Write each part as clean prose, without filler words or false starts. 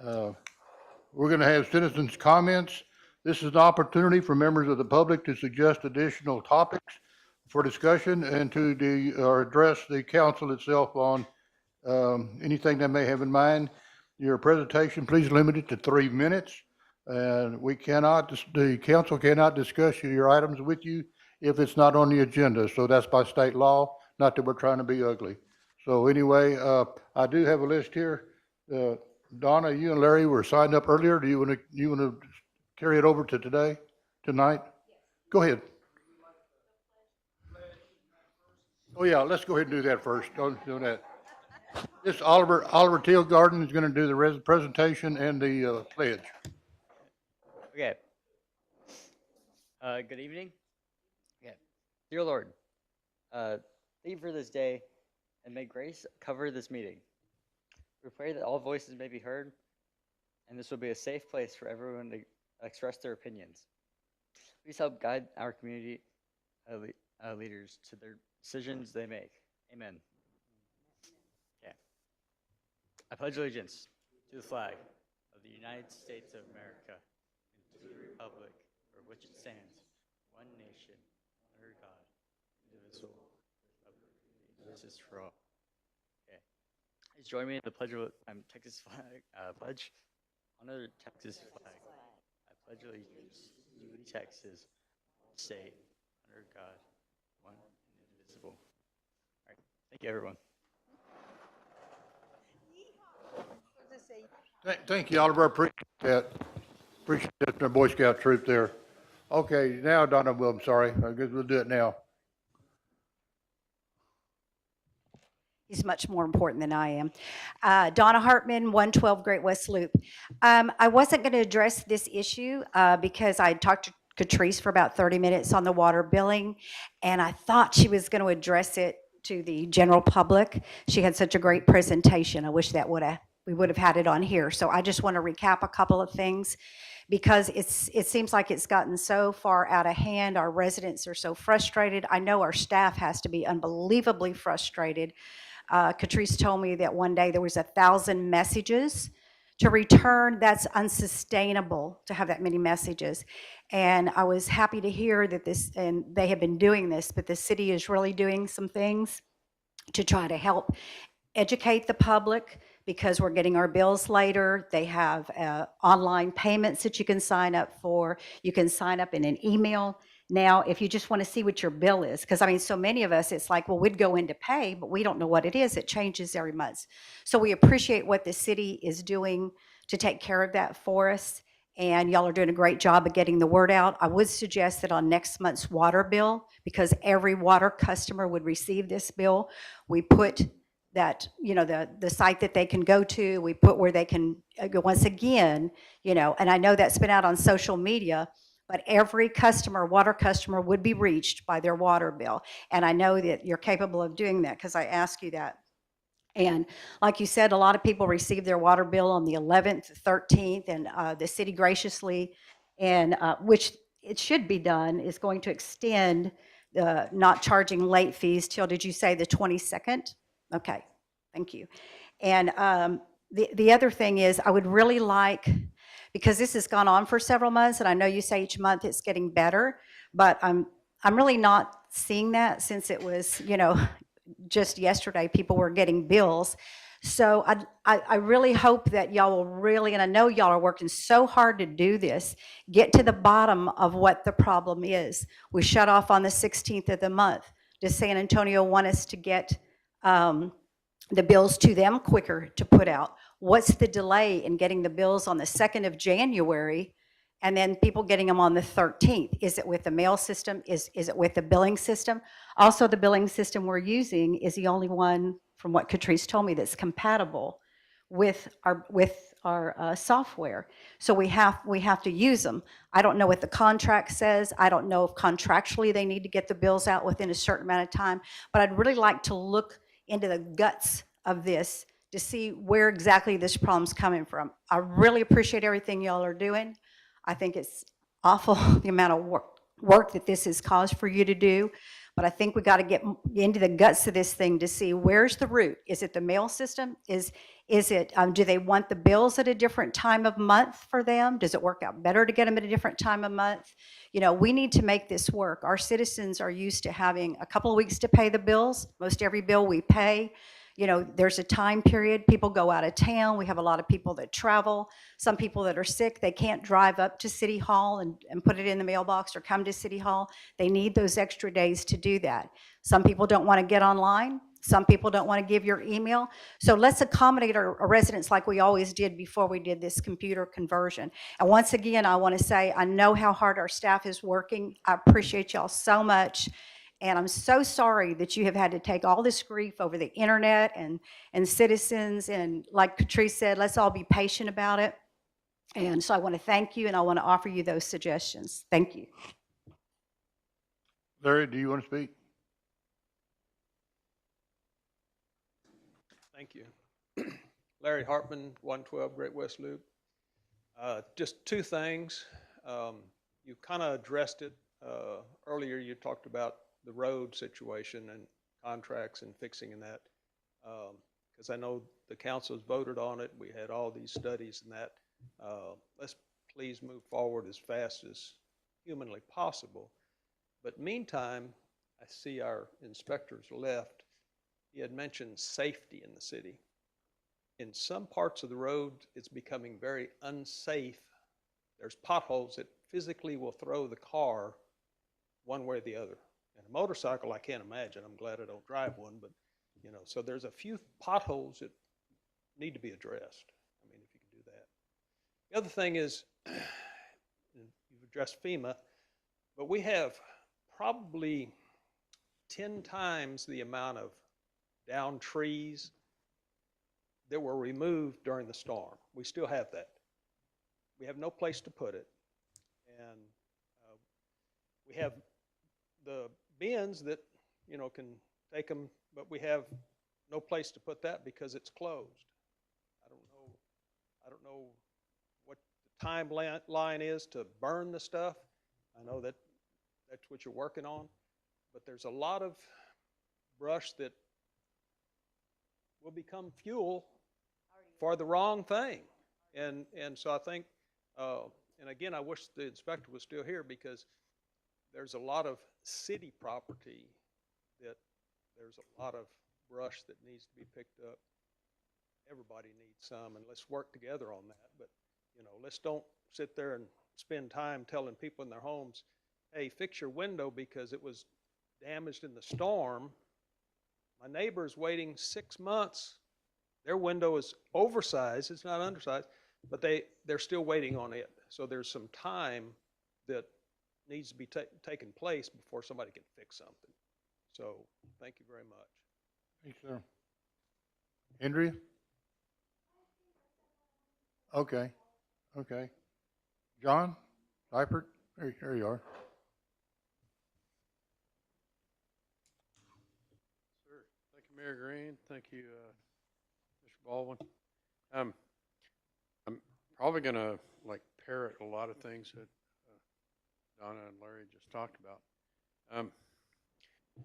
Uh, We're going to have citizens' comments. This is an opportunity for members of the public to suggest additional topics for discussion and to or address the council itself on anything they may have in mind. Your presentation, please limit it to 3 minutes. And the council cannot discuss your items with you if it's not on the agenda. So that's by state law, not that we're trying to be ugly. So anyway, I do have a list here. Donna, you and Larry were signed up earlier. Do you want to carry it over to tonight? Go ahead. Oh yeah, let's go ahead and do that first. Don't do that. This Oliver Tealgarden is going to do the presentation and the pledge. Okay. Good evening. Okay. Dear Lord, thank you for this day, and may grace cover this meeting. We pray that all voices may be heard, and this will be a safe place for everyone to express their opinions. Please help guide our community leaders to their decisions they make. Amen. Okay. I pledge allegiance to the flag of the United States of America and to the republic for which it stands, one nation, under God, indivisible, with justice for all. Okay. Please join me in the pledge of Texas flag pledge. Honor the Texas flag. I pledge allegiance to Texas, state, under God, one and indivisible. All right. Thank you, everyone. Thank you, Oliver. Appreciate that. Appreciate that, our Boy Scout troop there. Okay, now Donna, I'm sorry. I guess we'll do it now. He's much more important than I am. Donna Hartman, 112 Great West Loop. I wasn't going to address this issue because I talked to Catrice for about 30 minutes on the water billing, and I thought she was going to address it to the general public. She had such a great presentation. I wish that we would have had it on here. So I just want to recap a couple of things because it seems like it's gotten so far out of hand. Our residents are so frustrated. I know our staff has to be unbelievably frustrated. Catrice told me that one day there was 1,000 messages to return. That's unsustainable to have that many messages. And I was happy to hear that and they have been doing this, but the city is really doing some things to try to help educate the public because we're getting our bills later. They have online payments that you can sign up for. You can sign up in an email. Now, if you just want to see what your bill is, because I mean, so many of us, it's like, well, we'd go in to pay, but we don't know what it is. It changes every month. So we appreciate what the city is doing to take care of that for us. And y'all are doing a great job of getting the word out. I would suggest that on next month's water bill, because every water customer would receive this bill, we put that, the site that they can go to, we put where they can go once again, and I know that's been out on social media, but every water customer would be reached by their water bill. And I know that you're capable of doing that because I asked you that. And like you said, a lot of people receive their water bill on the 11th, 13th, and the city graciously, and which it should be done, is going to extend not charging late fees till, did you say the 22nd? Okay, thank you. And the other thing is, I would really like, because this has gone on for several months, and I know you say each month it's getting better, but I'm really not seeing that since it was, just yesterday people were getting bills. So I really hope that y'all will really, and I know y'all are working so hard to do this, get to the bottom of what the problem is. We shut off on the 16th of the month. Does San Antonio want us to get the bills to them quicker to put out? What's the delay in getting the bills on the 2nd of January and then people getting them on the 13th? Is it with the mail system? Is it with the billing system? Also, the billing system we're using is the only one, from what Catrice told me, that's compatible with our software. So we have to use them. I don't know what the contract says. I don't know if contractually they need to get the bills out within a certain amount of time, but I'd really like to look into the guts of this to see where exactly this problem's coming from. I really appreciate everything y'all are doing. I think it's awful the amount of work that this has caused for you to do, but I think we got to get into the guts of this thing to see where's the root. Is it the mail system? Is Is it, do they want the bills at a different time of month for them? Does it work out better to get them at a different time of month? You know, we need to make this work. Our citizens are used to having a couple of weeks to pay the bills. Most every bill we pay, you know, there's a time period. People go out of town. We have a lot of people that travel. Some people that are sick, they can't drive up to City Hall and put it in the mailbox or come to City Hall. They need those extra days to do that. Some people don't want to get online. Some people don't want to give your email. So let's accommodate our residents like we always did before we did this computer conversion. And once again, I want to say, I know how hard our staff is working. I appreciate y'all so much. And I'm so sorry that you have had to take all this grief over the internet and citizens. And like Catrice said, let's all be patient about it. And so I want to thank you, and I want to offer you those suggestions. Thank you. Larry, do you want to speak? Thank you. Larry Hartman, 112 Great West Loop. Just two things. You kind of addressed it earlier. You talked about the road situation and contracts and fixing and that. Because I know the council has voted on it. We had all these studies and that. Let's please move forward as fast as humanly possible. But meantime, I see our inspectors left. He had mentioned safety in the city. In some parts of the road, it's becoming very unsafe. There's potholes that physically will throw the car one way or the other. And a motorcycle, I can't imagine. I'm glad I don't drive one, but you know, so there's a few potholes that need to be addressed. I mean, if you can do that. The other thing is, you've addressed FEMA, but we have probably 10 times the amount of down trees that were removed during the storm. We still have that. We have no place to put it. And we have the bins that, you know, can take them, but we have no place to put that because it's closed. I don't know what the timeline is to burn the stuff. I know that that's what you're working on, but there's a lot of brush that will become fuel for the wrong thing. And so I think, and again, I wish the inspector was still here because there's a lot of city property that there's a lot of brush that needs to be picked up. Everybody needs some, and let's work together on that. But, you know, let's don't sit there and spend time telling people in their homes, hey, fix your window because it was damaged in the storm. My neighbor's waiting 6 months. Their window is oversized, it's not undersized, but they're still waiting on it. So there's some time that needs to be taken place before somebody can fix something. So thank you very much. Thanks, sir. Andrea? Okay, okay. John? Seifert? There you are. Sure. Thank you, Mayor Green. Thank you, Mr. Baldwin. I'm probably going to parrot a lot of things that Donna and Larry just talked about.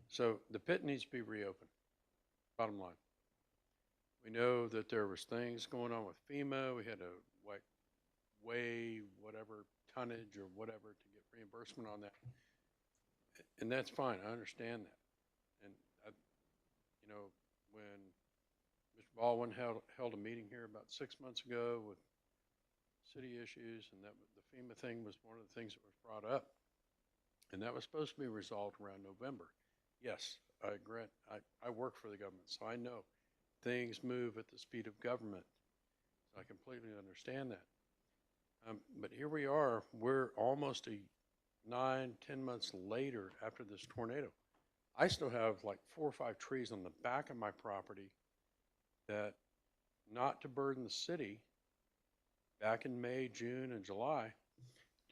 So the pit needs to be reopened, bottom line. We know that there was things going on with FEMA. We had to weigh whatever tonnage or whatever to get reimbursement on that. And that's fine. I understand that. And you know, when Mr. Baldwin held a meeting here about 6 months ago with city issues, and that the FEMA thing was one of the things that was brought up, and that was supposed to be resolved around November. Yes, I grant, I work for the government, so I know things move at the speed of government. So I completely understand that. But here we are, we're almost 9-10 months later after this tornado. I still have 4 or 5 trees on the back of my property that, not to burden the city, back in May, June, and July,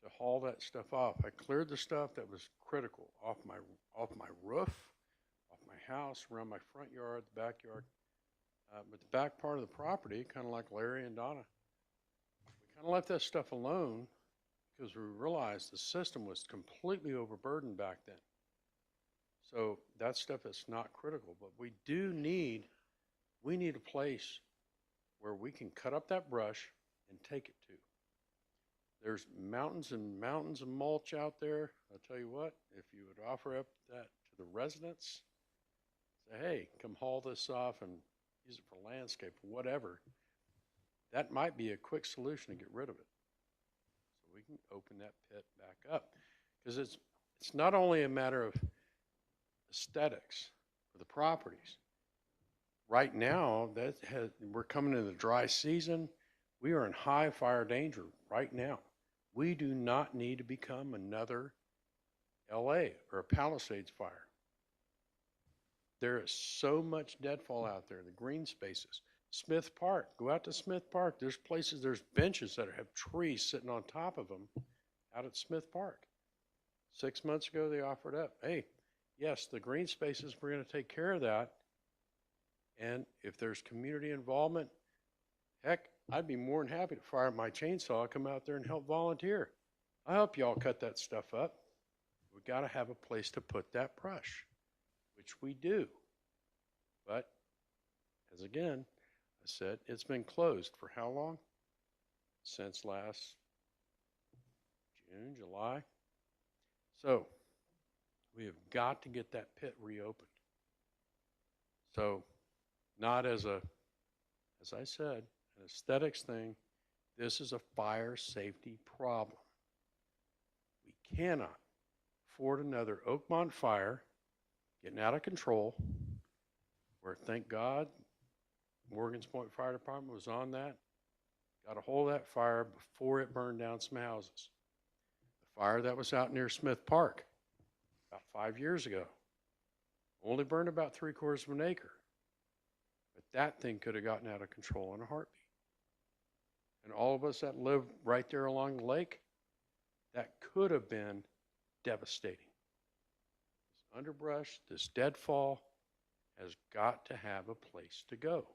to haul that stuff off. I cleared the stuff that was critical off my roof, off my house, around my front yard, the backyard. But the back part of the property, kind of like Larry and Donna, we kind of let that stuff alone because we realized the system was completely overburdened back then. So that stuff is not critical, but we need a place where we can cut up that brush and take it to. There's mountains and mountains of mulch out there. I'll tell you what, if you would offer up that to the residents, say, hey, come haul this off and use it for landscape or whatever, that might be a quick solution to get rid of it. So we can open that pit back up. Because it's not only a matter of aesthetics for the properties. Right now, we're coming into the dry season. We are in high fire danger right now. We do not need to become another LA or a Palisades fire. There is so much deadfall out there, the green spaces. Smith Park, go out to Smith Park. There's places, there's benches that have trees sitting on top of them out at Smith Park. 6 months ago, they offered up, hey, yes, the green spaces, we're going to take care of that. And if there's community involvement, heck, I'd be more than happy to fire up my chainsaw, come out there and help volunteer. I help y'all cut that stuff up. We got to have a place to put that brush, which we do. But, as again, I said, it's been closed for how long? Since last June, July. So, we have got to get that pit reopened. So, not as I said, an aesthetics thing. This is a fire safety problem. We cannot afford another Oakmont fire getting out of control, where, thank God, Morgan's Point Fire Department was on that, got a hold of that fire before it burned down some houses. The fire that was out near Smith Park about 5 years ago only burned about 3/4 of an acre. But that thing could have gotten out of control in a heartbeat. And all of us that live right there along the lake, that could have been devastating. This underbrush, this deadfall has got to have a place to go.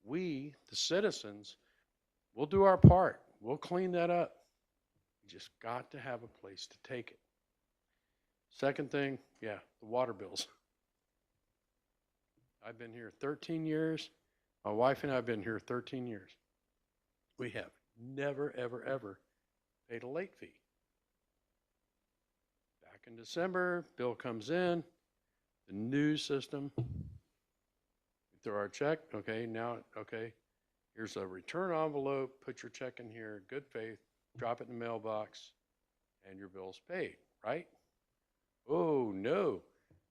We, the citizens, will do our part. We'll clean that up. We just got to have a place to take it. Second thing, yeah, the water bills. I've been here 13 years. My wife and I have been here 13 years. We have never, ever, ever paid a late fee. Back in December, bill comes in, the new system, we throw our check, okay, now, okay, here's a return envelope, put your check in here, good faith, drop it in the mailbox, and your bill's paid, right? Oh, no.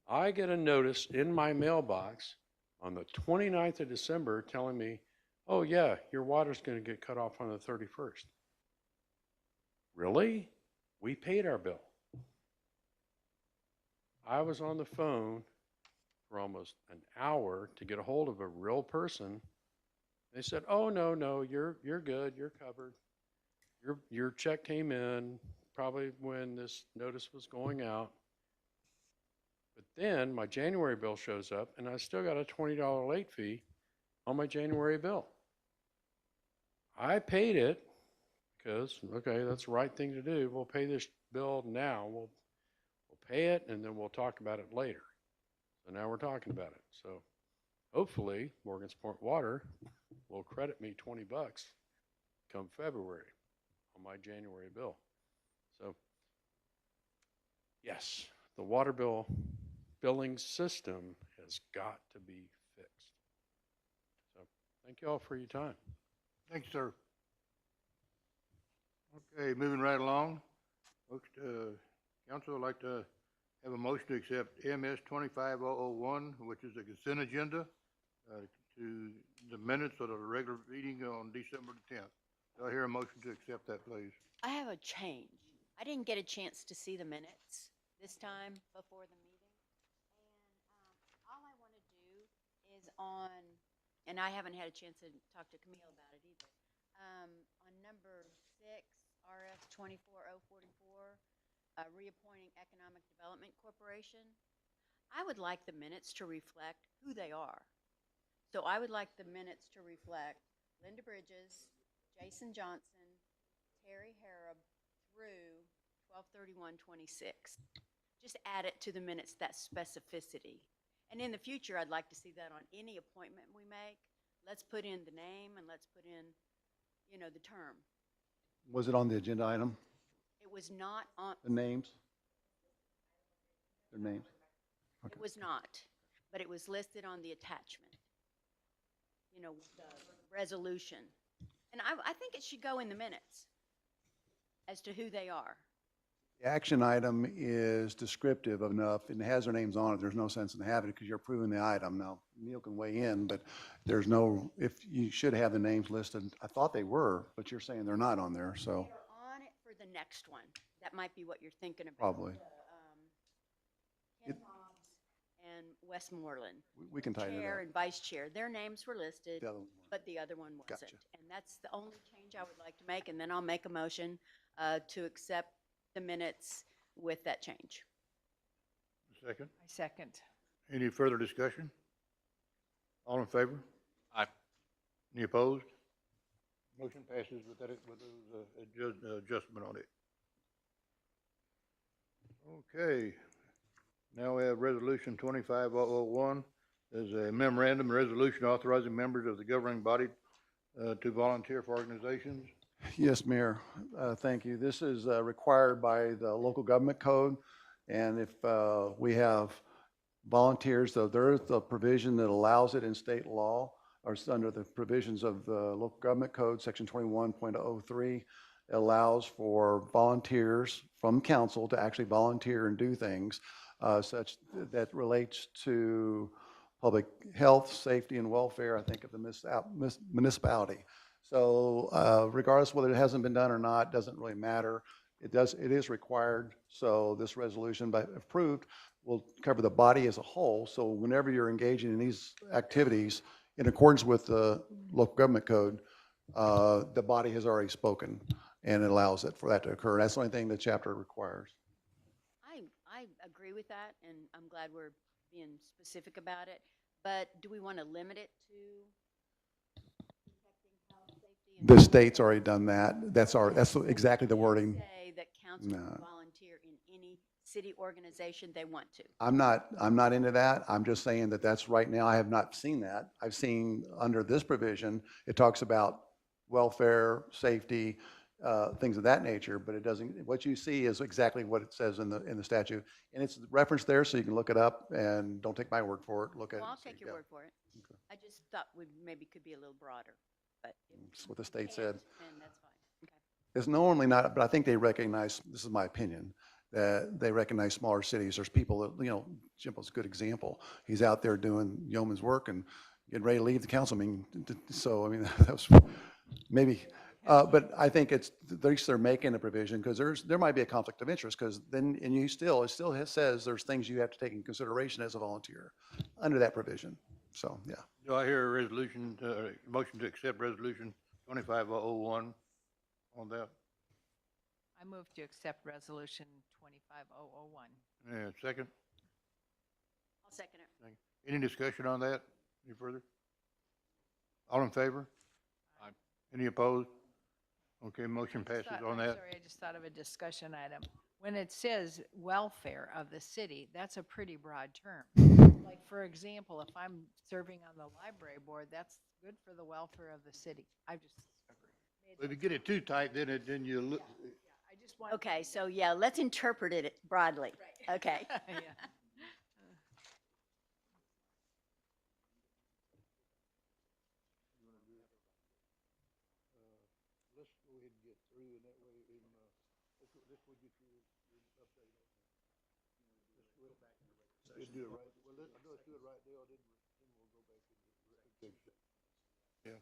I get a notice in my mailbox on the 29th of December telling me, oh yeah, your water's going to get cut off on the 31st. Really? We paid our bill. I was on the phone for almost an hour to get a hold of a real person. They said, oh, no, you're good, you're covered. Your check came in probably when this notice was going out. But then my January bill shows up and I still got a $20 late fee on my January bill. I paid it because, okay, that's the right thing to do. We'll pay this bill now. We'll pay it and then we'll talk about it later. So now we're talking about it. So hopefully Morgan's Point Water will credit me $20 come February on my January bill. So yes, the water billing system has got to be fixed. So thank you all for your time. Thanks, sir. Okay, moving right along. Folks, council would like to have a motion to accept MS 25001, which is a consent agenda, to the minutes of the regular meeting on December the 10th. Do I hear a motion to accept that, please? I have a change. I didn't get a chance to see the minutes this time before the meeting. And all I want to do is and I haven't had a chance to talk to Camille about it either. On number 6, RF 24044, reappointing Economic Development Corporation, I would like the minutes to reflect who they are. So I would like the minutes to reflect Linda Bridges, Jason Johnson, Terry Harrop through 12/31/26. Just add it to the minutes, that specificity. And in the future, I'd like to see that on any appointment we make. let's put in the name and let's put in, the term. Was it on the agenda item, It was not on, the names? Their names? it was not, but it was listed on the attachment. The resolution. And I think it should go in the minutes as to who they are. The action item is descriptive enough and it has their names on it. There's no sense in having it because you're approving the item. Now, Neil can weigh in, but there's no, if you should have the names listed. I thought they were, but you're saying they're not on there, so They're on it for the next one. That might be what you're thinking about. probably. Ken Hobbs and Westmoreland. We can tighten it Chair up. and vice chair, their names were listed, The other one. but the other one wasn't. Gotcha. And that's the only change I would like to make, and then I'll make a motion to accept the minutes with that change. Second. I second. Any further discussion? All in favor? Aye. Any opposed? Motion passes with that, with those adjustment on it. Okay. Now we have Resolution 25001. There's a memorandum, resolution authorizing members of the governing body to volunteer for organizations. Yes, Mayor, thank you. This is required by the local government code. And if we have volunteers, so there is the provision that allows it in state law or under the provisions of the local government code, section 21.03, allows for volunteers from council to actually volunteer and do things such that relates to public health, safety, and welfare, I think, of the municipality. So regardless whether it hasn't been done or not, doesn't really matter. It is required. So this resolution, by approved, will cover the body as a whole. So whenever you're engaging in these activities in accordance with the local government code, the body has already spoken and it allows it for that to occur. That's the only thing the chapter requires. I agree with that, and I'm glad we're being specific about it. But do we want to limit it to protecting health, safety, and The state's already done that. That's exactly the wording. say that council can No. volunteer in any city organization they want to? I'm not into that. I'm just saying that that's right now. I have not seen that. I've seen under this provision, it talks about welfare, safety, things of that nature, but it doesn't, what you see is exactly what it says in the statute. And it's referenced there, so you can look it up and don't take my word for it. Look at it. Well, I'll and see. take your Yeah. word for it. I just thought we maybe could be a little broader, but if That's what the state can't, said. then that's fine. Okay. It's normally not, but I think they recognize, this is my opinion, that they recognize smaller cities. There's people that, Jimbo's a good example. He's out there doing yeoman's work and getting ready to leave the council meeting. So, I mean, that was maybe, but I think at least they're making a provision because there might be a conflict of interest because then, and it still says there's things you have to take in consideration as a volunteer under that provision. So, yeah. Do I hear a resolution, motion to accept resolution 25001 on that? I move to accept resolution 25001. And second? I'll second it. Any discussion on that? Any further? All in favor? Aye. Any opposed? Okay, motion passes on I'm that. sorry, I just thought of a discussion item. When it says welfare of the city, that's a pretty broad term. Like, for example, if I'm serving on the library board, that's good for the welfare of the city. I just If you get it too tight, then you look, I just want. Okay, so yeah, let's interpret it broadly. Okay. Yeah. let's go ahead and get through and that way, this will get you updated. Let's do it right, well, let's do it right there, then we'll go back into executive. Yeah.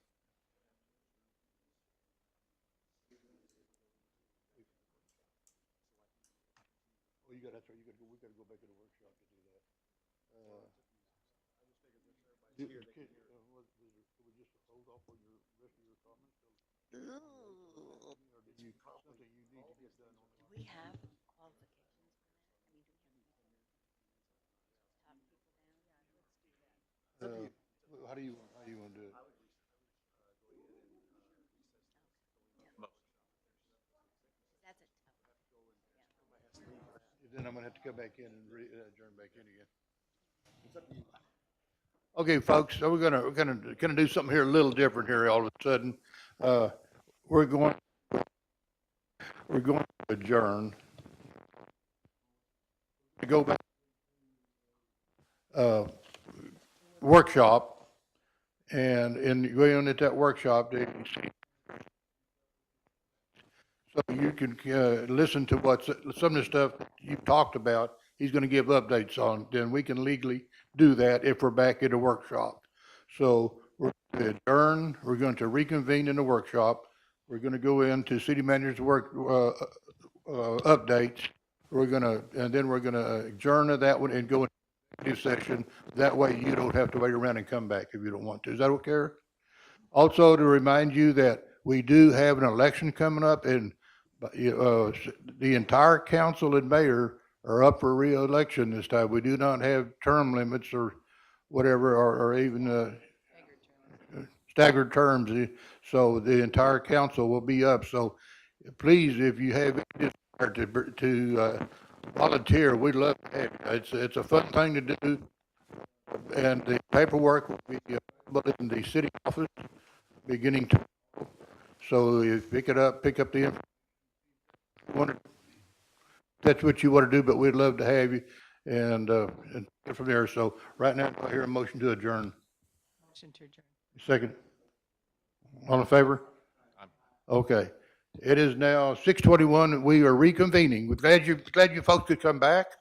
Oh, that's right, we gotta go back to the workshop to do that. We just hold off on your rest of your comments? Or did you, something you need to get done on? Do we have qualifications for that? I mean, do we have to talk people down? How do you want to do it? That's a tough. Then I'm gonna have to come back in and adjourn back in again. Okay, folks, so we're gonna do something here a little different here all of a sudden. We're going to adjourn. To go back, workshop, and in going at that workshop, so you can, listen to some of the stuff you talked about, he's gonna give updates on, then we can legally do that if we're back in the workshop. So we're going to adjourn, we're going to reconvene in the workshop, we're gonna go into city manager's work, updates. And then we're gonna adjourn to that one and go into session. That way you don't have to wait around and come back if you don't want to. Is that okay? Also, to remind you that we do have an election coming up, and the entire council and mayor are up for re-election this time. We do not have term limits or whatever, or even staggered terms. So the entire council will be up. So please, if you have any desire to volunteer, we'd love to have you. It's a fun thing to do, and the paperwork will be available in the city office beginning to. So you pick up the information. That's what you want to do, but we'd love to have you and get from there. So right now, I hear a motion to adjourn. Motion to adjourn. Second. All in favor? Okay. It is now 6:21. We are reconvening. We're glad you folks could come back.